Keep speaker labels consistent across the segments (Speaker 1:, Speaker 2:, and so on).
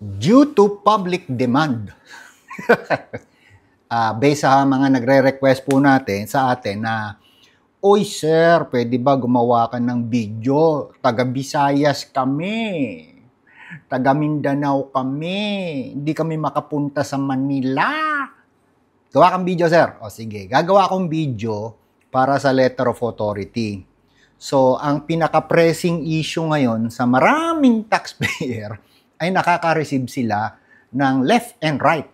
Speaker 1: due to public demand. Based sa mga nagre-request po natin sa atin na, "Oy sir, pwede ba gumawa ka ng video? Taga Visayas kami. Taga Mindanao kami. Hindi kami makapunta sa Manila. Gawa kang video, sir." O sige, gagawa akong video para sa letter of authority. So, ang pinaka-pressing issue ngayon sa maraming taxpayer ay nakaka-receive sila ng left and right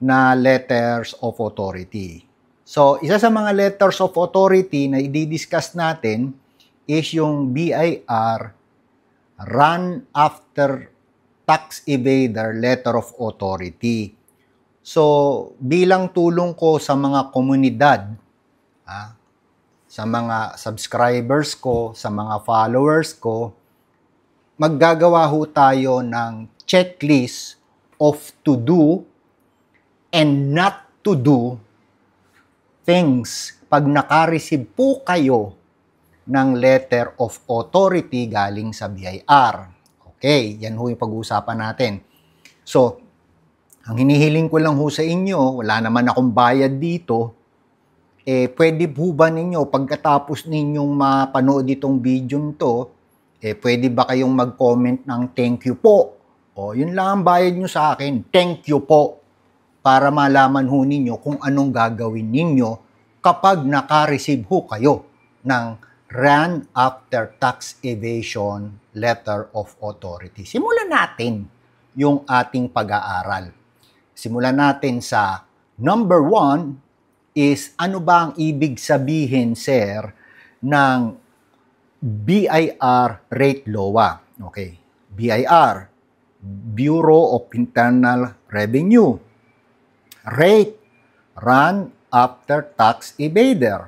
Speaker 1: na letters of authority. So, isa sa mga letters of authority na i-discuss natin is yung BIR Run After Tax Evader Letter of Authority. So, bilang tulong ko sa mga komunidad, sa mga subscribers ko, sa mga followers ko, maggagawa ho tayo ng checklist of to do and not to do things pag naka-receive po kayo ng letter of authority galing sa BIR. Okay, yan ho yung pag-uusapan natin. So, ang hinihiling ko lang ho sa inyo, wala naman akong bayad dito, pwede po ba ninyo, pagkatapos ninyong mapanood itong video nito, pwede ba kayong mag-comment ng thank you po? O, yun lang ang bayad nyo sa akin, thank you po, para malaman ho ninyo kung anong gagawin ninyo kapag naka-receive ho kayo ng Run After Tax Evasion Letter of Authority. Simulan natin yung ating pag-aaral. Simulan natin sa number 1 is ano ba ang ibig sabihin, sir, ng BIR rate LOA? Okay. BIR, Bureau of Internal Revenue. Rate, Run After Tax Evader.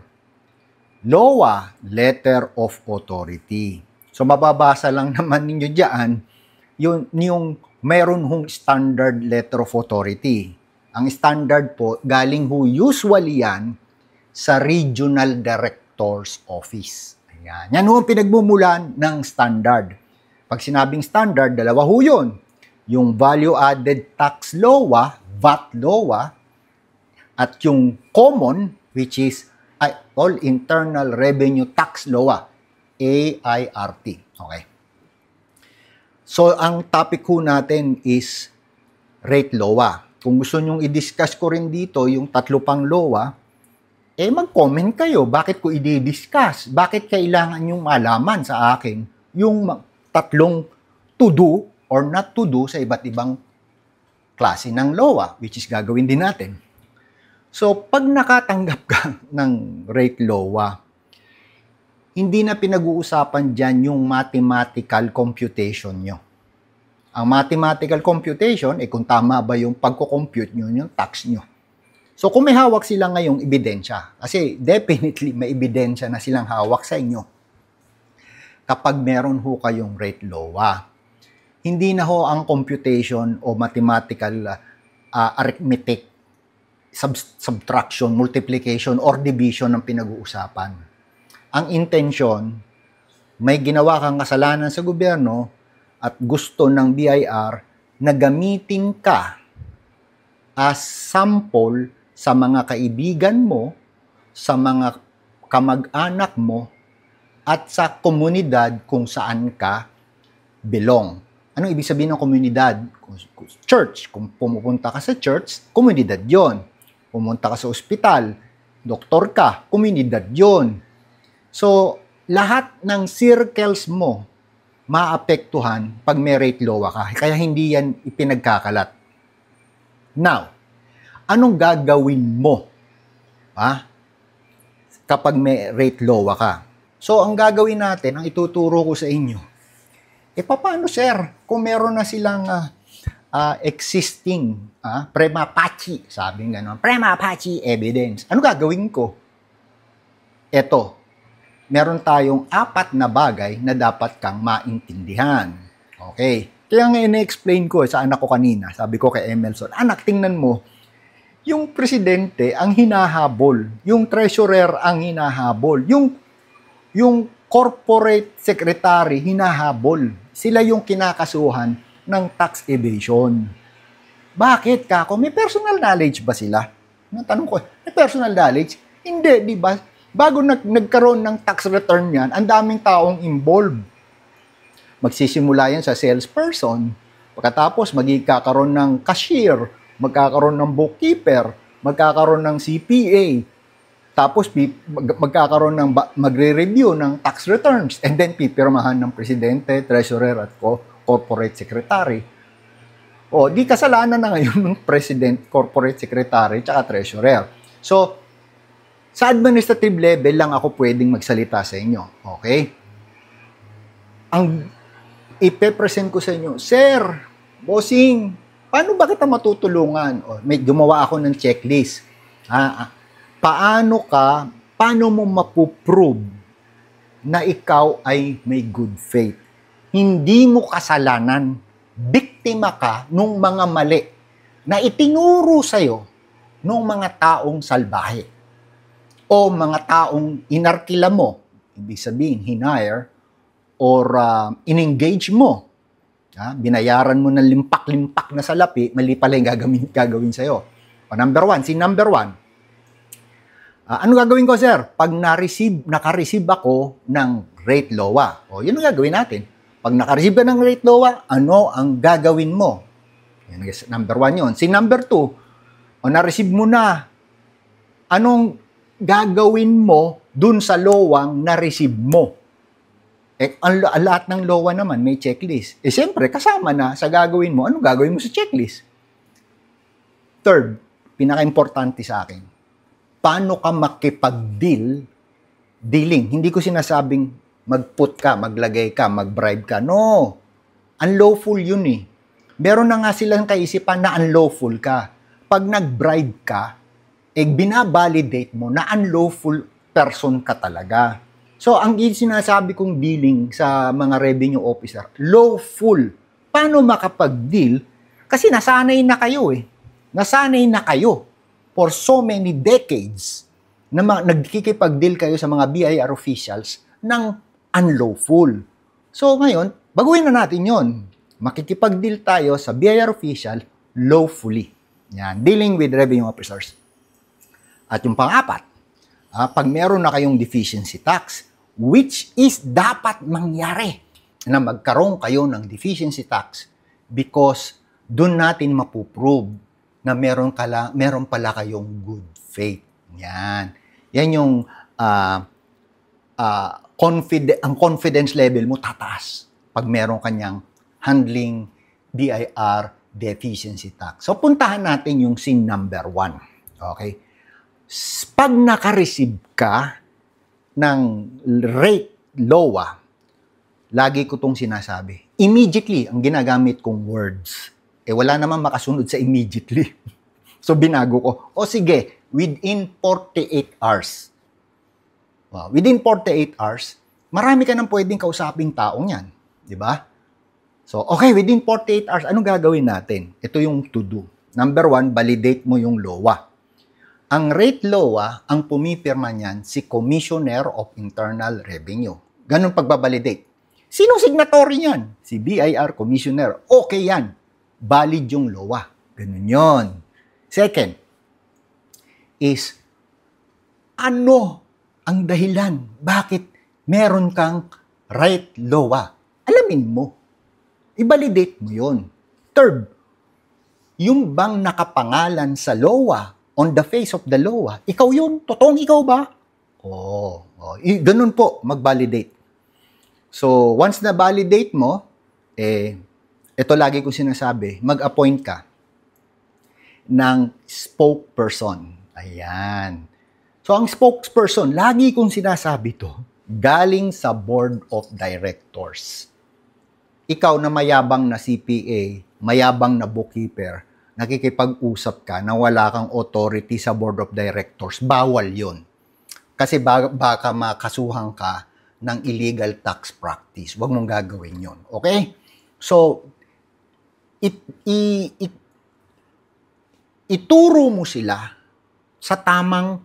Speaker 1: LOA, Letter of Authority. So, mababasa lang naman ninyo dyan yung meron hong standard letter of authority. Ang standard po, galing ho usually yan sa Regional Director's Office. Ayan. Yan ho ang pinagmumulan ng standard. Pag sinabing standard, dalawa ho yun. Yung Value Added Tax LOA, VAT LOA, at yung common, which is All Internal Revenue Tax LOA, AIRT. Okay. So, ang topic ho natin is rate LOA. Kung gusto nyong i-discuss ko rin dito yung tatlo pang LOA, mag-comment kayo. Bakit ko i-discuss? Bakit kailangan nyong malaman sa akin yung tatlong to do or not to do sa iba't ibang klase ng LOA, which is gagawin din natin. So, pag nakatanggap ka ng rate LOA, hindi na pinag-uusapan dyan yung mathematical computation nyo. Ang mathematical computation, kung tama ba yung pagko-compute nyo, yung tax nyo. So, kung may hawak sila ngayong ebidensya, kasi definitely may ebidensya na silang hawak sa inyo kapag meron ho kayong rate LOA. Hindi na ho ang computation o mathematical arithmetic, subtraction, multiplication, or division ang pinag-uusapan. Ang intention, may ginawa kang kasalanan sa gobyerno at gusto ng BIR na gamitin ka as sample sa mga kaibigan mo, sa mga kamag-anak mo, at sa komunidad kung saan ka belong. Anong ibig sabihin ng komunidad? Church. Kung pumupunta ka sa church, komunidad yon. Pumunta ka sa ospital, doktor ka, komunidad yon. So, lahat ng circles mo maapektuhan pag may rate LOA ka. Kaya hindi yan ipinagkakalat. Now, anong gagawin mo kapag may rate LOA ka? So, ang gagawin natin, ang ituturo ko sa inyo, paano sir, kung meron na silang existing prima facie, sabi nga prima facie evidence. Ano gagawin ko? Eto, meron tayong 4 na bagay na dapat kang maintindihan. Okay. Kaya nga ina-explain ko sa anak ko kanina, sabi ko kay Emerson, anak, tingnan mo, yung presidente ang hinahabol, yung treasurer ang hinahabol, yung corporate secretary hinahabol. Sila yung kinakasuhan ng tax evasion. Bakit, kako? May personal knowledge ba sila? Tanong ko, may personal knowledge? Hindi, di ba? Bago nagkaroon ng tax return yan, ang daming taong involved. Magsisimula yan sa salesperson. Pagkatapos, magkakaroon ng cashier, magkakaroon ng bookkeeper, magkakaroon ng CPA, tapos magkakaroon ng magre-review ng tax returns, and then pipirmahan ng presidente, treasurer, at corporate secretary. O, di kasalanan na ngayon ng president, corporate secretary, tsaka treasurer. So, sa administrative level lang ako pwedeng magsalita sa inyo. Okay? Ang ipe-present ko sa inyo, Sir, bossing, paano ba kita matutulungan? O, may gumawa ako ng checklist. Paano mo mapuprove na ikaw ay may good faith? Hindi mo kasalanan, biktima ka nung mga mali na itinuro sa'yo nung mga taong salbahe o mga taong inarkila mo, ibig sabihin, hinire or in-engage mo. Binayaran mo ng limpak-limpak na salapi, mali pala yung gagawin sa'yo. O number one, ano gagawin ko, sir? Pag naka-receive ako ng rate LOA, o yun ang gagawin natin. Pag naka-receive ka ng rate LOA, ano ang gagawin mo? Yan, number one yun. Si number two, o na-receive mo na, anong gagawin mo dun sa LOA na-receive mo? Ang lahat ng LOA naman may checklist. Siyempre, kasama na sa gagawin mo, anong gagawin mo sa checklist? Third, pinaka-importante sa akin, paano ka dealing. Hindi ko sinasabing mag-put ka, maglagay ka, mag-bribe ka. No. Unlawful yun eh. Meron na nga silang kaisipan na unlawful ka. Pag nag-bribe ka, binabalidate mo na unlawful person ka talaga. So, ang sinasabi kong dealing sa mga revenue officer, lawful. Paano makapag-deal? Kasi nasanay na kayo eh. Nasanay na kayo for so many decades na nagkikipag-deal kayo sa mga BIR officials ng unlawful. So ngayon, baguhin na natin yon. Makikipag-deal tayo sa BIR official lawfully. Yan, dealing with revenue officers. At yung pang-apat, pag meron na kayong deficiency tax, which is dapat mangyari na magkaroon kayo ng deficiency tax because doon natin mapuprove na meron pala kayong good faith. Yan. Yan yung ang confidence level mo tataas pag meron kanyang handling BIR deficiency tax. So, puntahan natin yung scene number 1. Okay? Pag naka-receive ka ng rate LOA, lagi ko itong sinasabi, immediately, ang ginagamit kong words, wala naman makasunod sa immediately. So, binago ko. O sige, within 48 hours. Wow, within 48 hours, marami ka nang pwedeng kausaping taong yan. Di ba? So, okay, within 48 hours, anong gagawin natin? Ito yung to do. Number 1, validate mo yung LOA. Ang rate LOA, ang pumipirma niyan, si Commissioner of Internal Revenue. Ganun pagbabalidate. Sinong signatory niyan? Si BIR Commissioner. Okay yan. Valid yung LOA. Ganun yon. Second, is ano ang dahilan? Bakit meron kang right LOA? Alamin mo. I-validate mo yon. Third, yung bang nakapangalan sa LOA, on the face of the LOA, ikaw yun? Totoong ikaw ba? Ganun po, mag-validate. So, once na validate mo, ito lagi ko sinasabi, mag-appoint ka ng spokesperson. Ayan. So, ang spokesperson, lagi kong sinasabi to, galing sa board of directors. Ikaw na mayabang na CPA, mayabang na bookkeeper, nakikipag-usap ka na wala kang authority sa board of directors, bawal yon. Kasi baka makasuhan ka ng illegal tax practice. Huwag mong gagawin yon. Okay? So, ituro mo sila sa tamang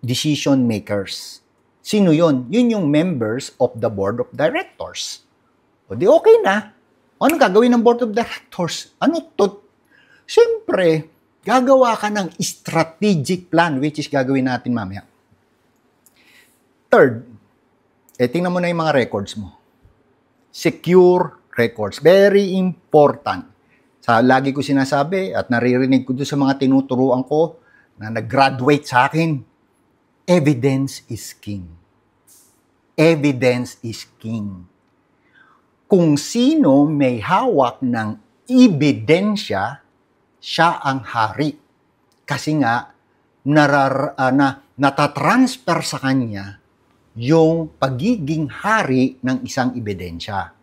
Speaker 1: decision makers. Sino yun? Yun yung members of the board of directors. O di okay na. Ano gagawin ng board of directors? Ano to? Siyempre, gagawa ka ng strategic plan, which is gagawin natin mamaya. Third, tingnan mo na yung mga records mo. Secure records. Very important. Lagi ko sinasabi at naririnig ko doon sa mga tinuturuan ko na nag-graduate sa akin, evidence is king. Evidence is king. Kung sino may hawak ng ebidensya, siya ang hari. Kasi nga, natatransfer sa kanya yung pagiging hari ng isang ebidensya.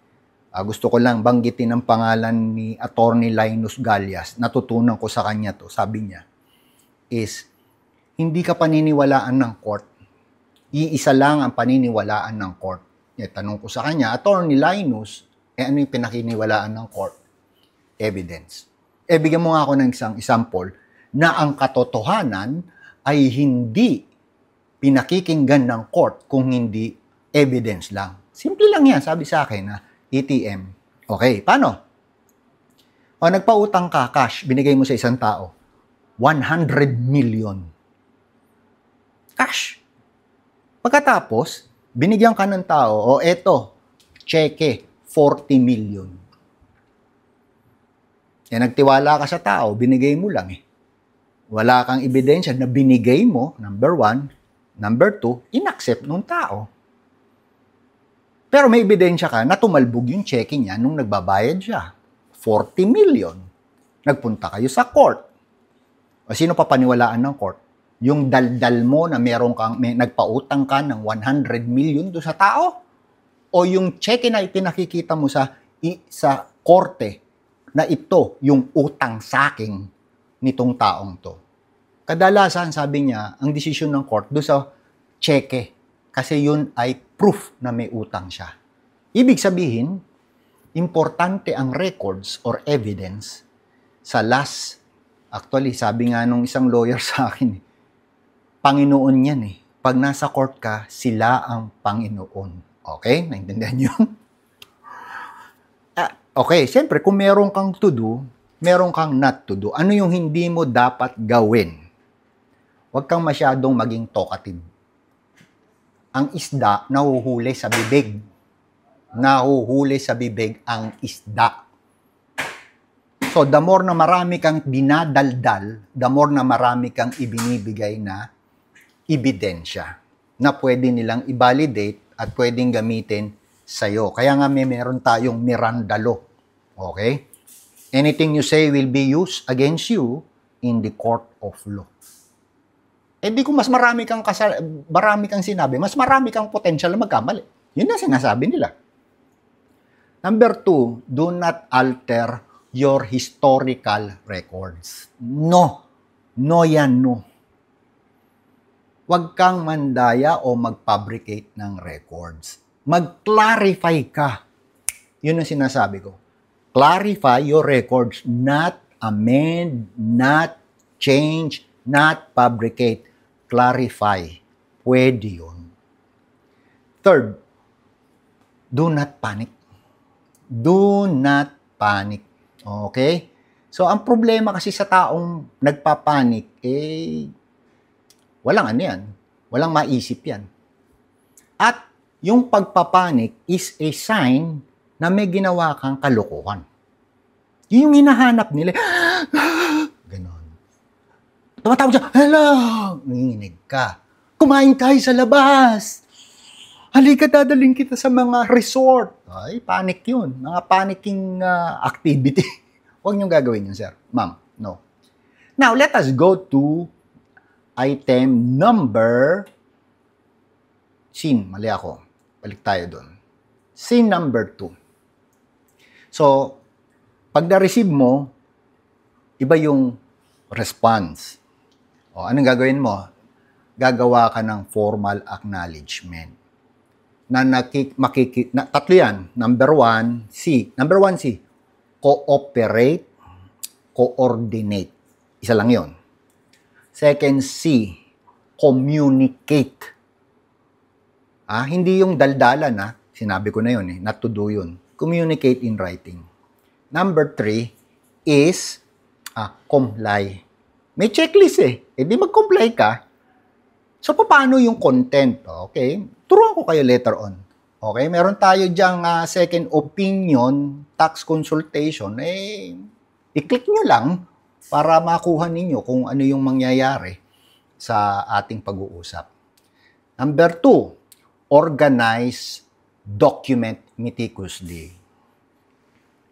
Speaker 1: Gusto ko lang banggitin ang pangalan ni Attorney Linus Gallas. Natutunan ko sa kanya to. Sabi niya, is hindi ka paniniwalaan ng court. Iisa lang ang paniniwalaan ng court. Tanong ko sa kanya, Attorney Linus, ano yung pinakiniwalaan ng court? Evidence. Bigyan mo nga ako ng isang example na ang katotohanan ay hindi pinakikinggan ng court kung hindi evidence lang. Simple lang yan, sabi sa akin na ATM. Okay, paano? Nagpautang ka, cash, binigay mo sa isang tao. 100 million. Cash. Pagkatapos, binigyan ka ng tao, eto, cheque, 40 million. Nagtiwala ka sa tao, binigay mo lang eh. Wala kang ebidensya na binigay mo, number 1. Number 2, inaccept nung tao. Pero may ebidensya ka na tumalbog yung checking niya nung nagbabayad siya. 40 million. Nagpunta kayo sa court. O sino pa paniwalaan ng court? Yung daldal mo na nagpautang ka ng 100 million do sa tao? O yung checking na ipinakikita mo sa korte na ito yung utang saking nitong taong to? Kadalasan, sabi niya, ang desisyon ng court do sa cheque. Kasi yun ay proof na may utang siya. Ibig sabihin, importante ang records or evidence sa last. Actually, sabi nga nung isang lawyer sa akin, Panginoon yan eh. Pag nasa court ka, sila ang Panginoon. Okay? Naintindihan niyo? Okay, siyempre, kung meron kang to do, meron kang not to do. Ano yung hindi mo dapat gawin? Huwag kang masyadong maging talkative. Ang isda, nahuhuli sa bibig. Nahuhuli sa bibig ang isda. So, the more na marami kang dinadaldal, the more na marami kang ibinibigay na ebidensya na pwede nilang i-validate at pwedeng gamitin sa'yo. Kaya nga meron tayong Miranda Law. Okay? Anything you say will be used against you in the court of law. Di ko mas marami kang sinabi, mas marami kang potential na magkamali. Yun ang sinasabi nila. Number 2, do not alter your historical records. No. No yan, no. Huwag kang mandaya o mag-fabricate ng records. Mag-clarify ka. Yun ang sinasabi ko. Clarify your records, not amend, not change, not fabricate. Clarify. Pwede yun. Third, do not panic. Do not panic. Okay? So, ang problema kasi sa taong nagpapanik, walang ano yan. Walang maisip yan. At yung pagpapanik is a sign na may ginawa kang kalokohan. Yun yung hinahanap nila. Ganon. Tumatawag siya, hello! Nanginginig ka. Kumain tayo sa labas. Halika, dadaling kita sa mga resort. Ay, panic yun. Mga panicking activity. Huwag niyong gagawin yun, sir. Ma'am, no. Now, let us go to item number... Scene, mali ako. Balik tayo doon. Scene number 2. So, pag na-receive mo, iba yung response. O, anong gagawin mo? Gagawa ka ng formal acknowledgement. Tatlo yan. Number 1, C. Number 1, C. Cooperate, coordinate. Isa lang yon. Second, C. Communicate. Hindi yung daldalan, sinabi ko na yun, not to do yun. Communicate in writing. Number 3 is comply. May checklist di mag-comply ka. So, paano yung content? Okay, turuan ko kayo later on. Okay, meron tayo dyang second opinion, tax consultation, i-click nyo lang para makuha ninyo kung ano yung mangyayari sa ating pag-uusap. Number 2, organize, document meticulously.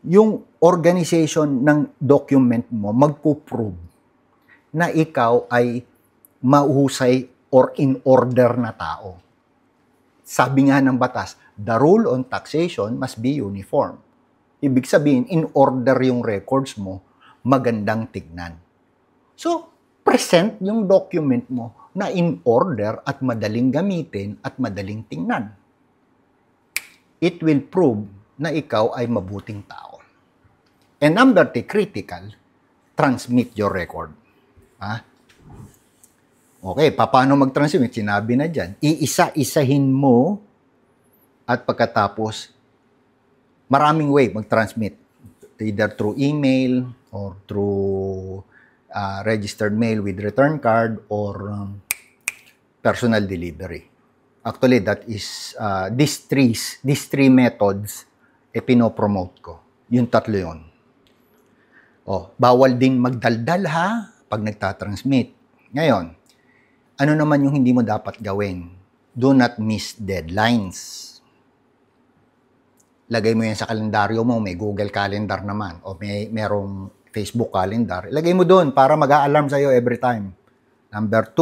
Speaker 1: Yung organization ng document mo magpo-prove na ikaw ay mahusay or in order na tao. Sabi nga ng batas, the rule on taxation must be uniform. Ibig sabihin, in order yung records mo, magandang tignan. So, present yung document mo na in order at madaling gamitin at madaling tingnan. It will prove na ikaw ay mabuting tao. And number 3, critical, transmit your record. Okay, paano mag-transmit? Sinabi na dyan. Iisa-isahin mo at pagkatapos, maraming way mag-transmit. Either through email or through registered mail with return card or personal delivery. Actually, that is these three methods pinopromote ko. Yung tatlo yun. Bawal ding magdaldal pag nagtatransmit. Ngayon, ano naman yung hindi mo dapat gawin? Do not miss deadlines. Lagay mo yan sa kalendaryo mo, may Google Calendar naman o merong Facebook Calendar. Ilagay mo doon para mag-a-alarm sa'yo every time. Number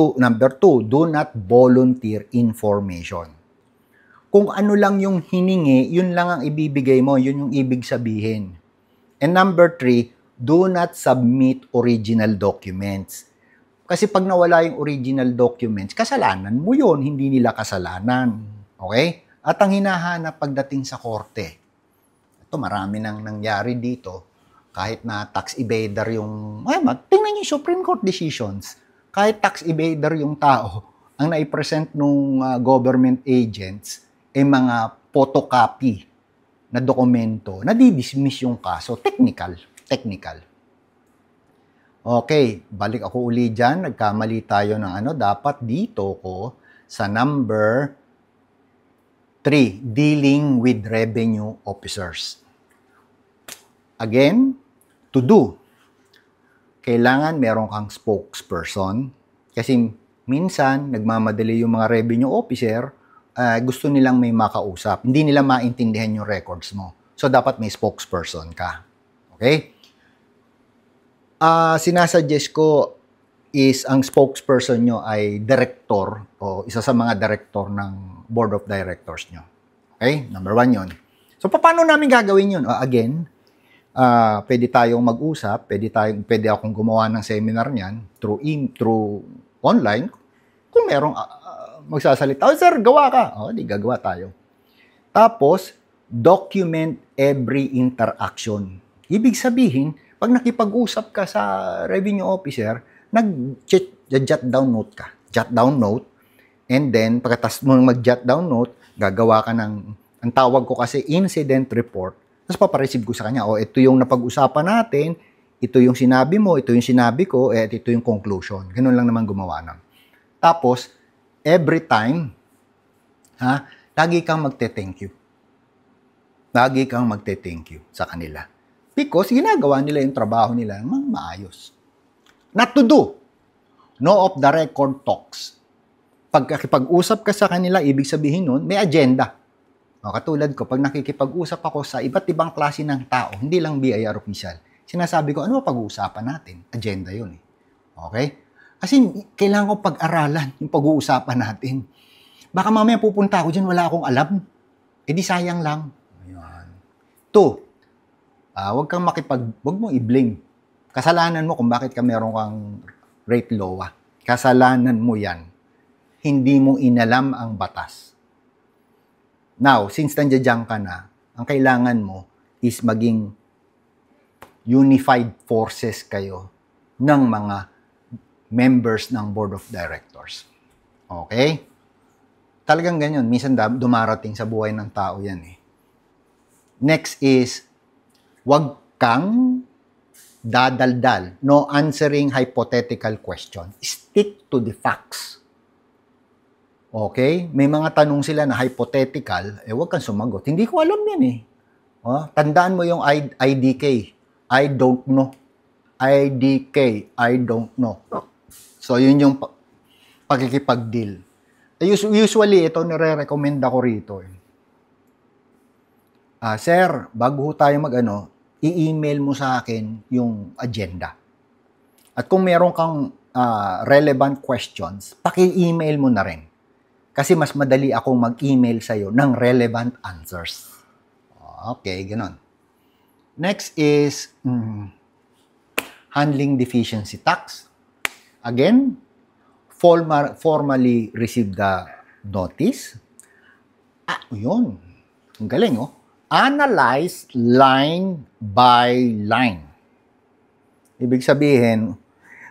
Speaker 1: two, do not volunteer information. Kung ano lang yung hiningi, yun lang ang ibibigay mo, yun yung ibig sabihin. And number 3, do not submit original documents. Kasi pag nawala yung original documents, kasalanan mo yun, hindi nila kasalanan. Okay? At ang hinahanap pagdating sa korte, ito marami nang nangyari dito, kahit na tax evader yung, tingnan yung Supreme Court decisions, kahit tax evader yung tao, ang naipresent nung government agents, mga photocopy na dokumento, nadidismiss yung kaso. Technical. Okay, balik ako uli dyan. Nagkamali tayo ng dapat dito ko sa number 3, dealing with revenue officers. Again, to do. Kailangan meron kang spokesperson kasi minsan nagmamadali yung mga revenue officer, gusto nilang may makausap. Hindi nila maintindihan yung records mo. So, dapat may spokesperson ka. Okay? Sinasuggest ko is ang spokesperson nyo ay director o isa sa mga director ng board of directors nyo. Okay? Number 1 yun. So, paano namin gagawin yun? Again, pwede tayong mag-usap, pwede akong gumawa ng seminar niyan through online. Kung merong magsasalita, sir, gawa ka. Di gagawa tayo. Tapos, document every interaction. Ibig sabihin, pag nakipag-usap ka sa revenue officer, nag-jot down note ka. Jot down note. And then, pagkatapos mo mag-jot down note, gagawa ka ang tawag ko kasi incident report. Tapos papareceive ko sa kanya, ito yung napag-usapan natin, ito yung sinabi mo, ito yung sinabi ko, at ito yung conclusion. Ganun lang naman gumawa ng. Tapos, every time, lagi kang magte-thank you. Lagi kang magte-thank you sa kanila. Because ginagawa nila yung trabaho nila maayos. Not to do. No off the record talks. Pagkakipag-usap ka sa kanila, ibig sabihin nun, may agenda. Katulad ko, pag nakikipag-usap ako sa iba't ibang klase ng tao, hindi lang BIR official, sinasabi ko, ano pag-uusapan natin? Agenda yun. Okay? Kasi kailangan ko pag-aralan yung pag-uusapan natin. Baka mamaya pupunta ako dyan, wala akong alam. Di sayang lang. Ayan. 2, huwag mong i-blame. Kasalanan mo kung bakit meron kang rate LOA. Kasalanan mo yan. Hindi mo inalam ang batas. Now, since nandiyan ka na, ang kailangan mo is maging unified forces kayo ng mga members ng board of directors. Okay? Talagang ganyan. Minsan dumarating sa buhay ng tao yan eh. Next is, wag kang dadaldal. No answering hypothetical question. Stick to the facts. Okay? May mga tanong sila na hypothetical, wag kang sumagot. Hindi ko alam yan eh. Tandaan mo yung IDK. I don't know. IDK. I don't know. So, yun yung pagkikipag-deal. Usually, ito nire-recommend ako rito. Sir, bago tayo i-email mo sa akin yung agenda. At kung meron kang relevant questions, paki-email mo na rin. Kasi mas madali akong mag-email sa'yo ng relevant answers. Okay, ganon. Next is handling deficiency tax. Again, formally receive the notice. Yun. Ang galing, oh. Analyze line by line. Ibig sabihin,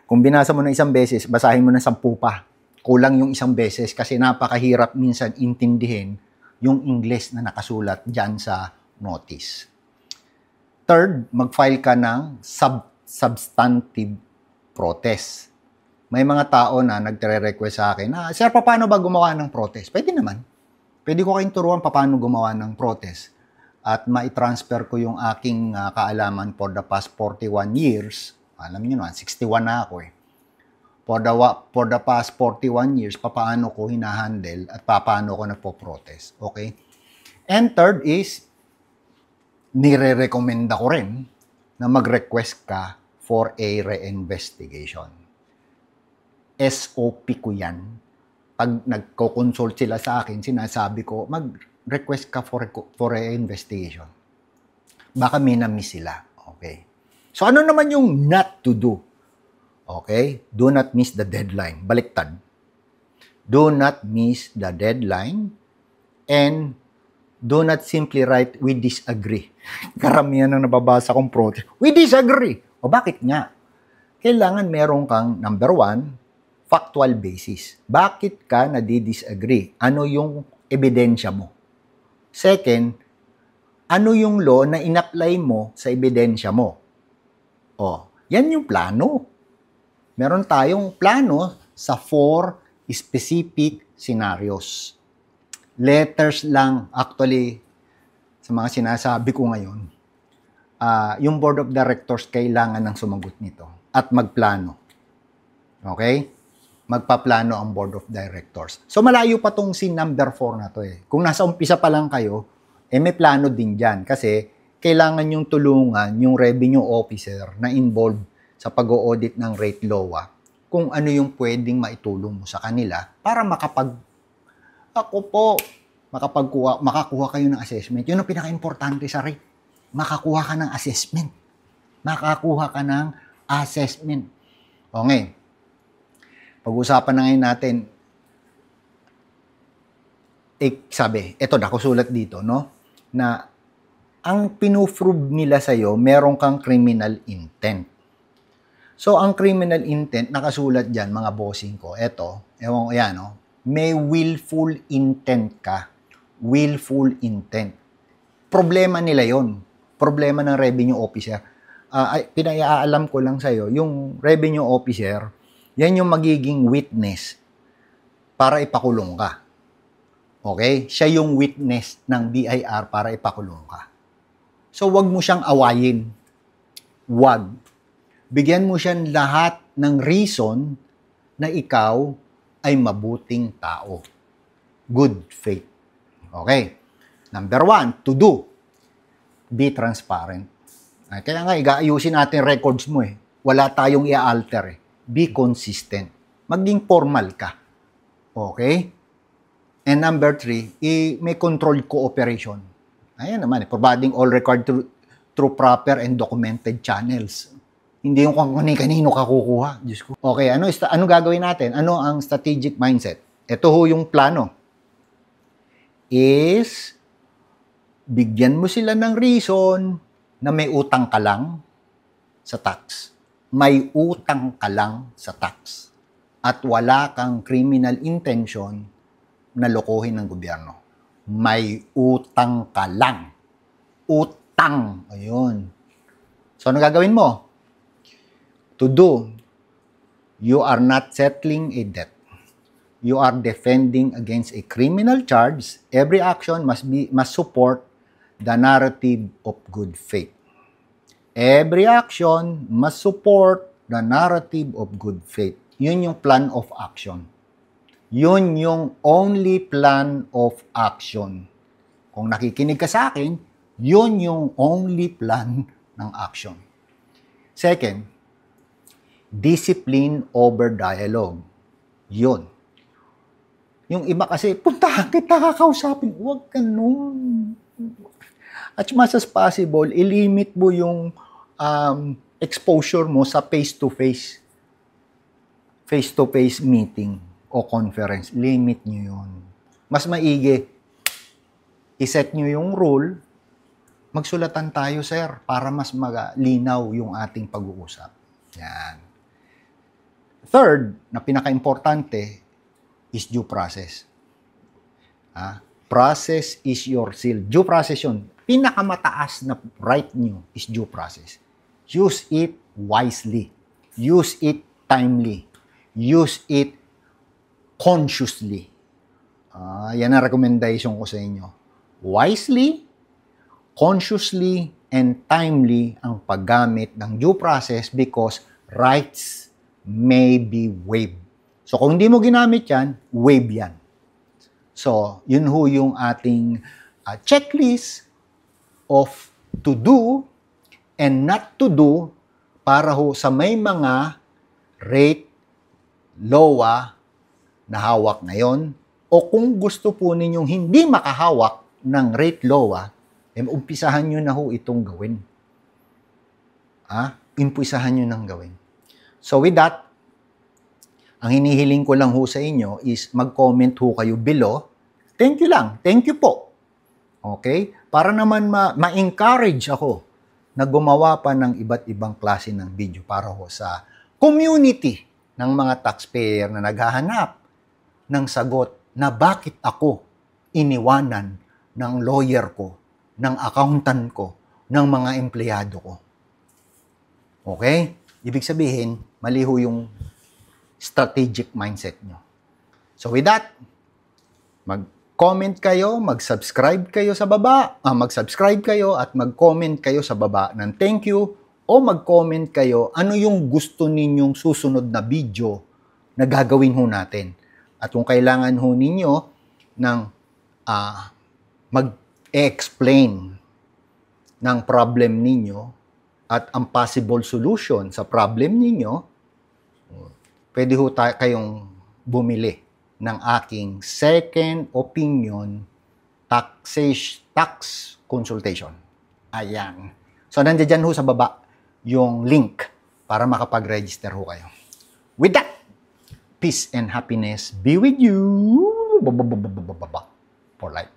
Speaker 1: kung binasa mo ng isang beses, basahin mo ng 10 pa. Kulang yung isang beses kasi napakahirap minsan intindihin yung English na nakasulat dyan sa notice. Third, mag-file ka ng substantive protest. May mga tao na nagre-request sa akin, Sir, paano ba gumawa ng protest? Pwede naman. Pwede ko kayong turuan paano gumawa ng protest. At mai-transfer ko yung aking kaalaman for the past 41 years. Alam niyo naman, 61 na ako eh. For the past 41 years, paano ko hinahandle at paano ko nagpo-protest. Okay? And third is, nire-recommenda ko rin na mag-request ka for a reinvestigation. SOP ko yan. Pag nagko-consult sila sa akin, sinasabi ko, mag-request ka for a investigation. Baka may na-miss sila. Okay? So, ano naman yung not to do? Okay? Do not miss the deadline. Baliktad. Do not miss the deadline and do not simply write, we disagree. Karamihan ang nababasa kong protest. We disagree. O bakit nga? Kailangan meron kang, number 1, factual basis. Bakit ka nadi-disagree? Ano yung ebidensya mo? Second, ano yung law na in-apply mo sa ebidensya mo? Yan yung plano. Meron tayong plano sa 4 specific scenarios. Letters lang, actually, sa mga sinasabi ko ngayon, yung board of directors kailangan ng sumagot nito at magplano. Okay? Magpaplano ang board of directors. So, malayo pa tong scene number 4 na to eh. Kung nasa umpisa pa lang kayo, may plano din dyan kasi kailangan yung tulungan yung revenue officer na involved sa pag-audit ng rate LOA kung ano yung pwedeng maitulong mo sa kanila para makakuha kayo ng assessment. Yun ang pinaka-importante sa rate. Makakuha ka ng assessment. Makakuha ka ng assessment. Okay. Pag-usapan na ngayon natin, sabi, eto nakasulat dito, no? Na ang pinu-prove nila sa'yo, meron kang criminal intent. So, ang criminal intent, nakasulat dyan, mga bossing ko, eto, ewan ko yan, no? May willful intent ka. Willful intent. Problema nila yon. Problema ng revenue officer. Pinaiaalam ko lang sa'yo, yung revenue officer, yan yung magiging witness para ipakulong ka. Okay? Siya yung witness ng BIR para ipakulong ka. So, wag mo siyang awayin. Wag. Bigyan mo siya lahat ng reason na ikaw ay mabuting tao. Good faith. Okay. Number 1, to do. Be transparent. Kaya nga, igaayusin natin records mo eh. Wala tayong i-alter eh. Be consistent. Maging formal ka. Okay? And number 3, may controlled cooperation. Ayan naman, providing all required through proper and documented channels. Hindi yung kanino ka kukuha. Diyos ko. Okay, ano gagawin natin? Ano ang strategic mindset? Ito ho yung plano. Is, bigyan mo sila ng reason na may utang ka lang sa tax. May utang ka lang sa tax. At wala kang criminal intention na lokohin ng gobyerno. May utang ka lang. Utang. Ayun. So, ano gagawin mo? To do, you are not settling a debt. You are defending against a criminal charge. Every action must support the narrative of good faith. Every action must support the narrative of good faith. Yun yung plan of action. Yun yung only plan of action. Kung nakikinig ka sa akin, yun yung only plan ng action. Second, discipline over dialogue. Yun. Yung iba kasi, puntahan kita, kakausapin. Huwag ganun. As much as possible, ilimit mo yung exposure mo sa face-to-face meeting o conference. Limit nyo yun. Mas maigi, iset nyo yung rule, magsulatan tayo, sir, para mas malinaw yung ating pag-uusap. Yan. Third, na pinaka-importante, is due process. Process is your seal. Due process yun. Pinakamataas na right nyo is due process. Use it wisely. Use it timely. Use it consciously. Yan ang recommendation ko sa inyo. Wisely, consciously, and timely ang paggamit ng due process because rights may be waived. So, kung hindi mo ginamit yan, waive yan. So, yun ho yung ating checklist of to do and not to do para ho sa may mga rate LOA na hawak ngayon o kung gusto po ninyong hindi makahawak ng rate LOA, umpisahan nyo na ho itong gawin. Umpisahan nyo nang gawin. So, with that, ang hinihiling ko lang ho sa inyo is mag-comment ho kayo below. Thank you lang. Thank you po. Okay? Para naman ma-encourage ako na gumawa pa ng iba't ibang klase ng video para ho sa community ng mga taxpayer na naghahanap ng sagot na bakit ako iniwanan ng lawyer ko, ng accountant ko, ng mga empleyado ko. Okay? Ibig sabihin, mali ho yung strategic mindset nyo. So with that, mag-comment kayo, mag-subscribe kayo sa baba, mag-subscribe kayo at mag-comment kayo sa baba ng thank you o mag-comment kayo ano yung gusto ninyong susunod na video na gagawin ho natin. At kung kailangan ho ninyo ng mag-explain ng problem ninyo at ang possible solution sa problem ninyo, pwede ho kayong bumili ng aking second opinion tax consultation. Ayan. So, nandiyan ho sa baba yung link para makapag-register ho kayo. With that, peace and happiness be with you for life.